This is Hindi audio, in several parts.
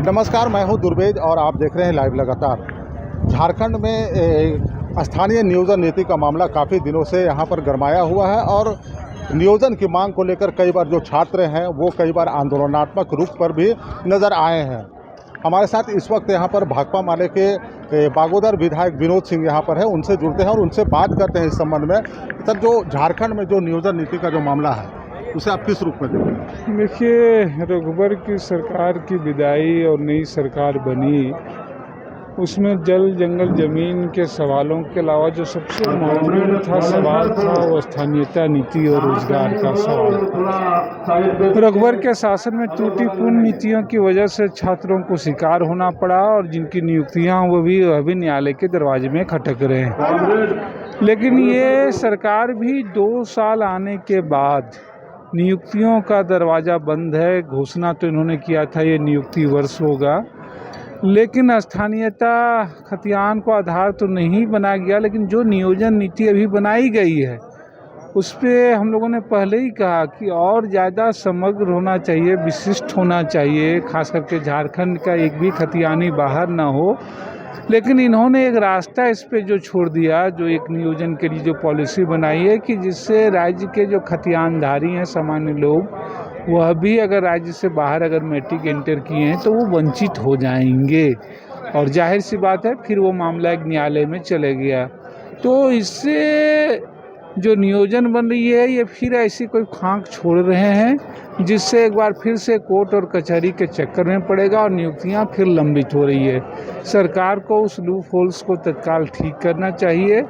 नमस्कार, मैं हूं दुर्वेज और आप देख रहे हैं लाइव लगातार। झारखंड में स्थानीय नियोजन नीति का मामला काफ़ी दिनों से यहां पर गरमाया हुआ है और नियोजन की मांग को लेकर कई बार जो छात्र हैं वो कई बार आंदोलनात्मक रूप पर भी नज़र आए हैं। हमारे साथ इस वक्त यहाँ पर भाकपा माले के बागोदर विधायक विनोद सिंह यहाँ पर है, उनसे जुड़ते हैं और उनसे बात करते हैं इस संबंध में। सर, जो झारखंड में जो नियोजन नीति का जो मामला है उसे आप किस रूप में देखते हैं? देखिए, रघुबर की सरकार की विदाई और नई सरकार बनी, उसमें जल जंगल ज़मीन के सवालों के अलावा जो सबसे महत्वपूर्ण सवाल था वो स्थानीयता नीति और रोजगार का सवाल था। रघुबर के शासन में त्रुटिपूर्ण नीतियों की वजह से छात्रों को शिकार होना पड़ा और जिनकी नियुक्तियां वो भी न्यायालय के दरवाजे में खटक रहे हैं। लेकिन ये सरकार भी 2 साल आने के बाद नियुक्तियों का दरवाज़ा बंद है। घोषणा तो इन्होंने किया था ये नियुक्ति वर्ष होगा, लेकिन स्थानीयता खतियान को आधार तो नहीं बनाया गया। लेकिन जो नियोजन नीति अभी बनाई गई है उस पर हम लोगों ने पहले ही कहा कि और ज़्यादा समग्र होना चाहिए, विशिष्ट होना चाहिए, खास करके झारखंड का एक भी खतियानी बाहर ना हो। लेकिन इन्होंने एक रास्ता इस पे जो छोड़ दिया, जो एक नियोजन के लिए जो पॉलिसी बनाई है कि जिससे राज्य के जो खतियानधारी हैं, सामान्य लोग, वह भी अगर राज्य से बाहर अगर मैट्रिक इंटर किए हैं तो वो वंचित हो जाएंगे। और जाहिर सी बात है फिर वो मामला एक न्यायालय में चले गया। तो इससे जो नियोजन बन रही है ये फिर ऐसी कोई खाक छोड़ रहे हैं जिससे एक बार फिर से कोर्ट और कचहरी के चक्कर में पड़ेगा और नियुक्तियां फिर लंबित हो रही है। सरकार को उस लूप होल्स को तत्काल ठीक करना चाहिए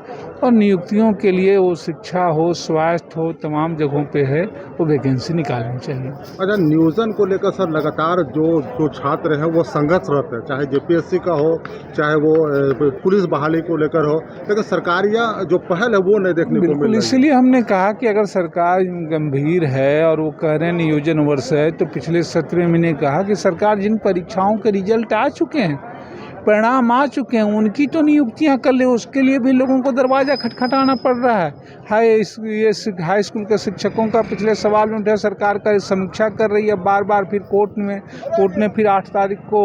और नियुक्तियों के लिए वो शिक्षा हो, स्वास्थ्य हो, तमाम जगहों पे है वो वैकेंसी निकालनी चाहिए। अच्छा, नियोजन को लेकर सर लगातार जो छात्र हैं वो संघर्षरत है, चाहे जेपीएससी का हो, चाहे वो पुलिस बहाली को लेकर हो, लेकिन सरकारिया जो पहल है वो नहीं देखने को मिल रही है। इसलिए हमने कहा कि अगर सरकार गंभीर है और वो कह रहे हैं नियोजन वर्ष है, तो पिछले सत्र में मैंने कहा कि सरकार जिन परीक्षाओं के रिजल्ट आ चुके हैं, परिणाम आ चुके हैं, उनकी तो नियुक्तियां कर ले। उसके लिए भी लोगों को दरवाज़ा खटखटाना पड़ रहा है। हाई स्कूल के शिक्षकों का पिछले सवाल में उठा, सरकार का समीक्षा कर रही है बार बार। फिर कोर्ट ने फिर 8 तारीख को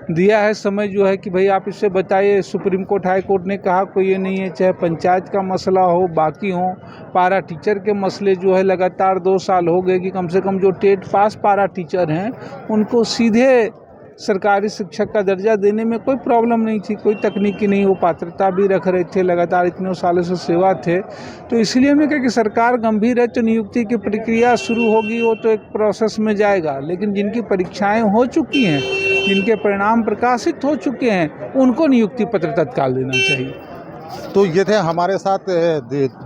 दिया है समय जो है कि भाई आप इससे बताइए। सुप्रीम कोर्ट, हाई कोर्ट ने कहा कोई ये नहीं है, चाहे पंचायत का मसला हो, बाकी हो, पारा टीचर के मसले जो है लगातार 2 साल हो गए कि कम से कम जो टेट पास पारा टीचर हैं उनको सीधे सरकारी शिक्षक का दर्जा देने में कोई प्रॉब्लम नहीं थी, कोई तकनीकी नहीं, वो पात्रता भी रख रहे थे, लगातार इतने सालों से सेवा थे। तो इसलिए हमने कहा कि सरकार गंभीर है तो नियुक्ति की प्रक्रिया शुरू होगी, वो तो एक प्रोसेस में जाएगा। लेकिन जिनकी परीक्षाएं हो चुकी हैं, जिनके परिणाम प्रकाशित हो चुके हैं, उनको नियुक्ति पत्र तत्काल देना चाहिए। तो ये थे हमारे साथ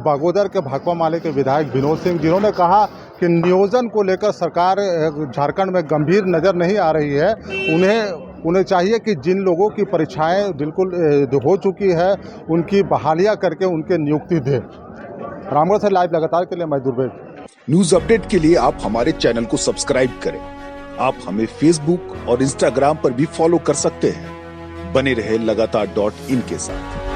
बागोदर के भाकपा माले के विधायक विनोद सिंह, जिन्होंने कहा कि नियोजन को लेकर सरकार झारखंड में गंभीर नज़र नहीं आ रही है। उन्हें चाहिए कि जिन लोगों की परीक्षाएं बिल्कुल हो चुकी है उनकी बहालियां करके उनके नियुक्ति दे। रामगढ़ से लाइव लगातार के लिए मैं दुर्वेज। न्यूज अपडेट के लिए आप हमारे चैनल को सब्सक्राइब करें। आप हमें फेसबुक और इंस्टाग्राम पर भी फॉलो कर सकते हैं। बने रहे लगातार.in के साथ।